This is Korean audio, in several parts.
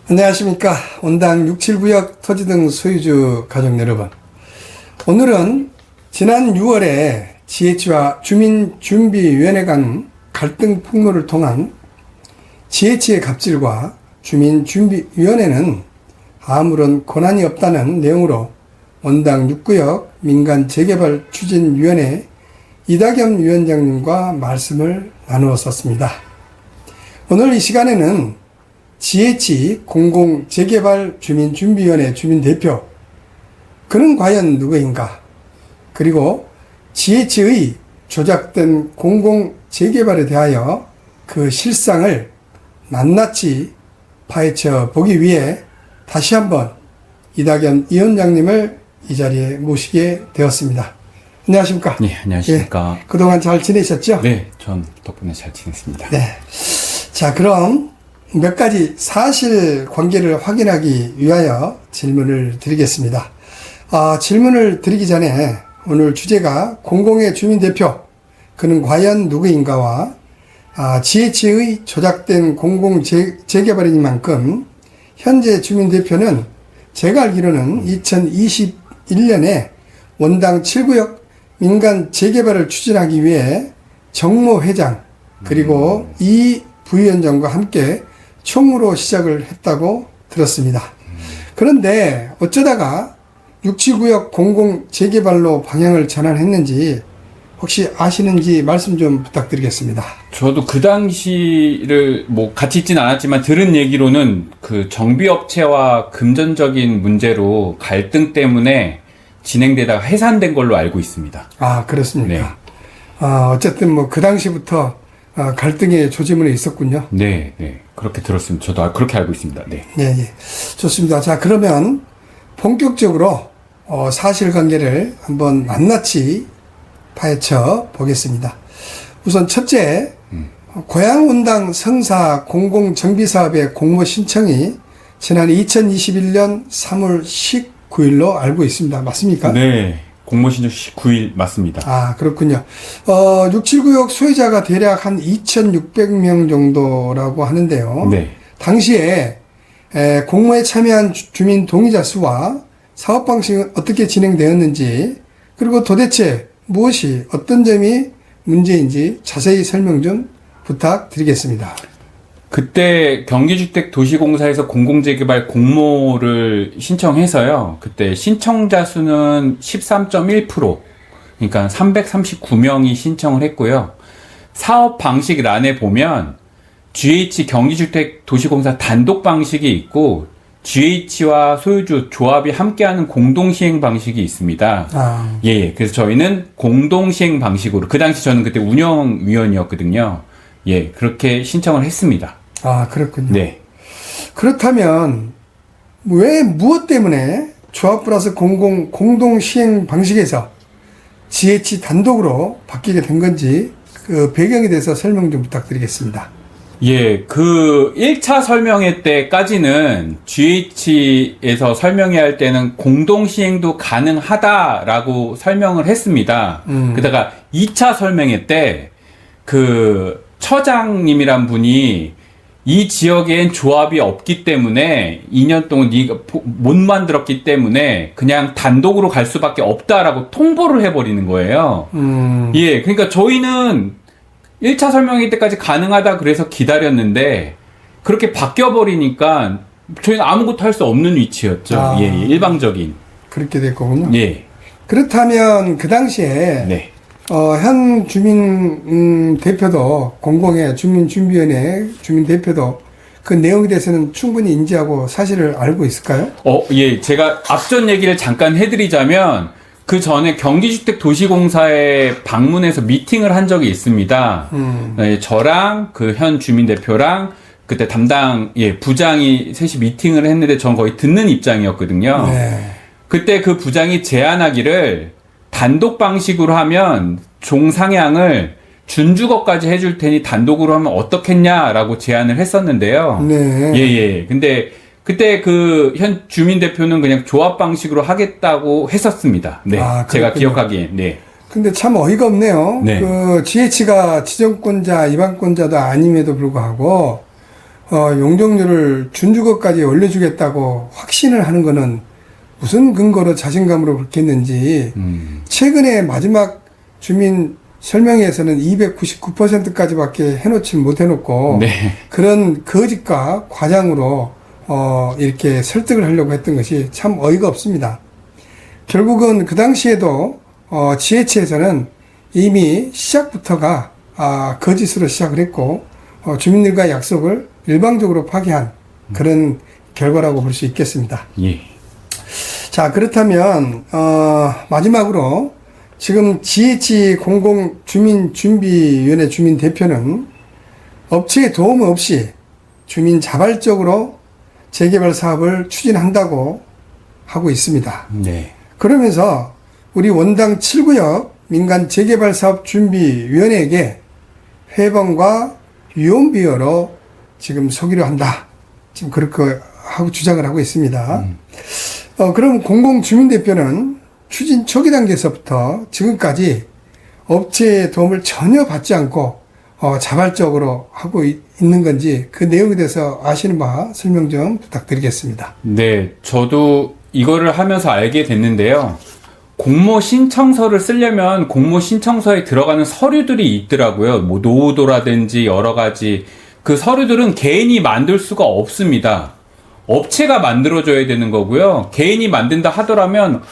안녕하십니까. 온당 679역 토지 등 소유주 가족 여러분. 오늘은 지난 6월에 GH와 주민준비위원회 간 갈등 폭로를 통한 GH의 갑질과 주민준비위원회는 아무런 권한이 없다는 내용으로 온당 6구역 민간재개발 추진위원회 이다겸 위원장님과 말씀을 나누었었습니다. 오늘 이 시간에는 GH 공공재개발 주민준비위원회 주민대표, 그는 과연 누구인가? 그리고 GH의 조작된 공공재개발에 대하여 그 실상을 낱낱이 파헤쳐 보기 위해 다시 한번 이다겸 위원장님을 이 자리에 모시게 되었습니다. 안녕하십니까? 네, 안녕하십니까? 예, 그동안 잘 지내셨죠? 네, 전 덕분에 잘 지냈습니다. 네. 자, 그럼 몇 가지 사실 관계를 확인하기 위하여 질문을 드리겠습니다. 질문을 드리기 전에 오늘 주제가 공공의 주민대표, 그는 과연 누구인가와 GH의 조작된 공공재개발이니만큼 현재 주민대표는 제가 알기로는 2021년에 원당 7구역 민간재개발을 추진하기 위해 정모 회장 그리고 이 부위원장과 함께 총무로 시작을 했다고 들었습니다. 그런데 어쩌다가 679역 공공재개발로 방향을 전환했는지 혹시 아시는지 말씀 좀 부탁드리겠습니다. 저도 그 당시를 같이 있진 않았지만 들은 얘기로는 그 정비업체와 금전적인 문제로 갈등 때문에 진행되다가 해산된 걸로 알고 있습니다. 아, 그렇습니까? 네. 어쨌든 그 당시부터 갈등의 조짐은 있었군요. 네, 네. 그렇게 들었습니다. 저도 그렇게 알고 있습니다. 네. 예, 예. 좋습니다. 자, 그러면 본격적으로 사실관계를 한번 낱낱이 파헤쳐 보겠습니다. 우선 첫째, 고양온당 성사 공공정비사업의 공모 신청이 지난 2021년 3월 19일로 알고 있습니다. 맞습니까? 네. 공모 신청 19일 맞습니다. 아, 그렇군요. 679역 소유자가 대략 한 2,600명 정도라고 하는데요. 네. 당시에 공모에 참여한 주민 동의자 수와 사업 방식은 어떻게 진행되었는지, 그리고 도대체 무엇이 어떤 점이 문제인지 자세히 설명 좀 부탁드리겠습니다. 그때 경기주택도시공사에서 공공재개발 공모를 신청해서요. 그때 신청자 수는 13.1%, 그러니까 339명이 신청을 했고요. 사업 방식란에 보면 GH 경기주택도시공사 단독 방식이 있고 GH와 소유주 조합이 함께하는 공동시행 방식이 있습니다. 예, 그래서 저희는 공동시행 방식으로, 그 당시 저는 그때 운영위원이었거든요. 예, 그렇게 신청을 했습니다. 아, 그렇군요. 네. 그렇다면 무엇 때문에 조합 플러스 공동 시행 방식에서 GH 단독으로 바뀌게 된 건지 그 배경에 대해서 설명 좀 부탁드리겠습니다. 예, 그 1차 설명회 때까지는 GH에서 설명회 할 때는 공동 시행도 가능하다라고 설명을 했습니다. 그러다가 2차 설명회 때 그 처장님이란 분이 이 지역엔 조합이 없기 때문에 2년 동안 네가 못 만들었기 때문에 그냥 단독으로 갈 수밖에 없다라고 통보를 해버리는 거예요. 예, 그러니까 저희는 1차 설명회 때까지 가능하다 그래서 기다렸는데 그렇게 바뀌어버리니까 저희는 아무것도 할 수 없는 위치였죠. 예, 일방적인. 그렇게 될 거군요. 예. 그렇다면 그 당시에 네. 현 주민 대표도 공공의 주민준비위원회 주민 대표도 그 내용에 대해서는 충분히 인지하고 사실을 알고 있을까요? 예, 제가 앞전 얘기를 잠깐 해드리자면 그 전에 경기주택도시공사에 방문해서 미팅을 한 적이 있습니다. 네, 저랑 그 현 주민 대표랑 그때 담당 부장이 셋이 미팅을 했는데 전 거의 듣는 입장이었거든요. 네. 그때 그 부장이 제안하기를 단독 방식으로 하면 종상향을 준주거까지 해줄 테니 단독으로 하면 어떻겠냐라고 제안을 했었는데요. 네. 예. 근데 그때 그 현 주민 대표는 그냥 조합 방식으로 하겠다고 했었습니다. 네. 제가 기억하기엔. 네. 근데 참 어이가 없네요. 네. 그 GH가 지정권자, 입안권자도 아님에도 불구하고 용적률을 준주거까지 올려주겠다고 확신을 하는 것은 무슨 근거로 자신감으로 그렇게 했는지 최근에 마지막 주민 설명회에서는 299%까지밖에 해놓지 못해놓고 네. 그런 거짓과 과장으로 이렇게 설득을 하려고 했던 것이 참 어이가 없습니다. 결국은 그 당시에도 GH에서는 이미 시작부터가 거짓으로 시작을 했고 주민들과 약속을 일방적으로 파기한 그런 결과라고 볼 수 있겠습니다. 예. 자, 그렇다면 마지막으로 지금 GH 공공주민준비위원회 주민대표는 업체의 도움 없이 주민 자발적으로 재개발 사업을 추진한다고 하고 있습니다. 네. 그러면서 우리 원당 7구역 민간 재개발 사업 준비위원회에게 회범과 유언비어로 지금 서기로 한다. 지금 그렇게 하고 주장을 하고 있습니다. 그럼 공공주민대표는 추진 초기 단계에서부터 지금까지 업체의 도움을 전혀 받지 않고 자발적으로 하고 있는 건지 그 내용에 대해서 아시는 바 설명 좀 부탁드리겠습니다. 네, 저도 이거를 하면서 알게 됐는데요. 공모 신청서를 쓰려면 공모 신청서에 들어가는 서류들이 있더라고요. 뭐 노후도라든지 여러 가지 그 서류들은 개인이 만들 수가 없습니다. 업체가 만들어줘야 되는 거고요. 개인이 만든다 하더라면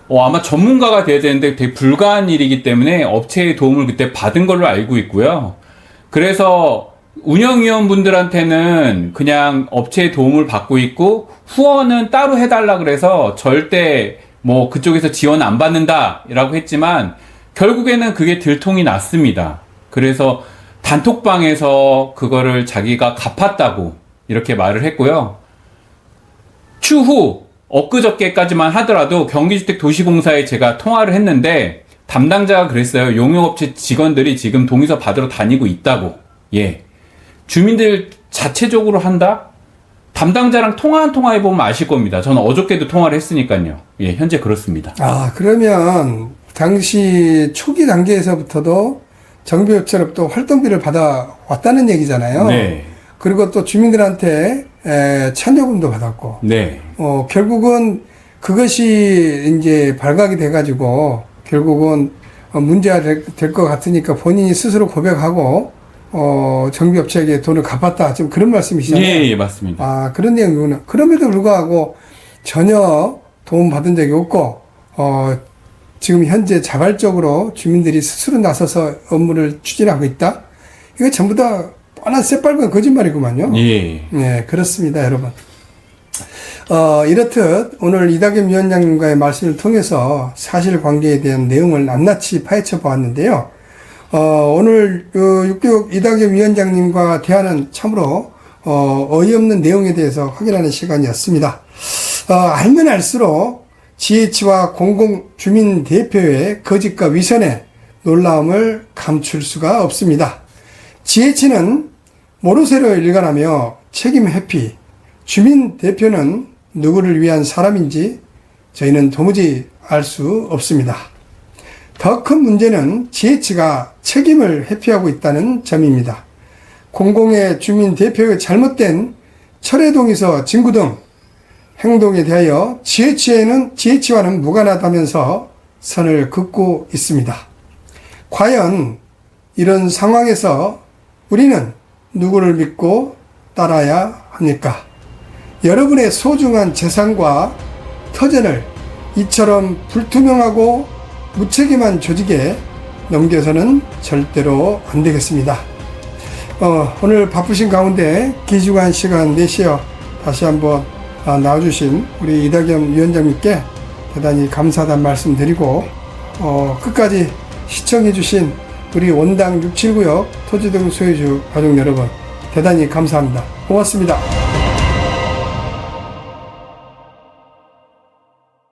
아마 전문가가 돼야 되는데 되게 불가한 일이기 때문에 업체의 도움을 그때 받은 걸로 알고 있고요. 그래서 운영위원분들한테는 그냥 업체의 도움을 받고 있고 후원은 따로 해달라 그래서 절대 뭐 그쪽에서 지원 안 받는다라고 했지만 결국에는 그게 들통이 났습니다. 그래서 단톡방에서 그거를 자기가 갚았다고 이렇게 말을 했고요. 추후 엊그저께까지만 하더라도 경기주택도시공사에 제가 통화를 했는데 담당자가 그랬어요. 용역업체 직원들이 지금 동의서 받으러 다니고 있다고. 예. 주민들 자체적으로 한다? 담당자랑 통화 한 통화 해보면 아실 겁니다. 저는 어저께도 통화를 했으니까요. 예, 현재 그렇습니다. 그러면 당시 초기 단계에서부터도 정비업체로부터 활동비를 받아왔다는 얘기잖아요. 네. 그리고 또 주민들한테 참여금도 받았고. 네. 결국은 그것이 이제 발각이 돼가지고 결국은 문제가 될 것 같으니까 본인이 스스로 고백하고 정비업체에게 돈을 갚았다. 지금 그런 말씀이시잖아요. 예, 맞습니다. 그런 내용이구나. 그럼에도 불구하고 전혀 도움 받은 적이 없고 지금 현재 자발적으로 주민들이 스스로 나서서 업무를 추진하고 있다. 이거 전부 다 뻔한 새빨간 거짓말이구만요. 예. 네, 그렇습니다, 여러분. 이렇듯 오늘 이낙연 위원장님과의 말씀을 통해서 사실관계에 대한 내용을 낱낱이 파헤쳐 보았는데요. 오늘 육교육 이낙연 위원장님과 대화는 참으로 어이없는 내용에 대해서 확인하는 시간이었습니다. 알면 알수록 GH와 공공주민대표의 거짓과 위선에 놀라움을 감출 수가 없습니다. GH는 모르쇠로 일관하며 책임 회피, 주민대표는 누구를 위한 사람인지 저희는 도무지 알 수 없습니다. 더 큰 문제는 GH가 책임을 회피하고 있다는 점입니다. 공공의 주민대표의 잘못된 철회동의서 진구 등 행동에 대하여 GH와는 무관하다면서 선을 긋고 있습니다. 과연 이런 상황에서 우리는 누구를 믿고 따라야 합니까? 여러분의 소중한 재산과 터전을 이처럼 불투명하고 무책임한 조직에 넘겨서는 절대로 안 되겠습니다. 오늘 바쁘신 가운데 귀중한 시간 내시어 다시 한번 나와주신 우리 이낙연 위원장님께 대단히 감사하다는 말씀 드리고 끝까지 시청해주신 우리 원당 679역 토지 등 소유주 가족 여러분 대단히 감사합니다. 고맙습니다.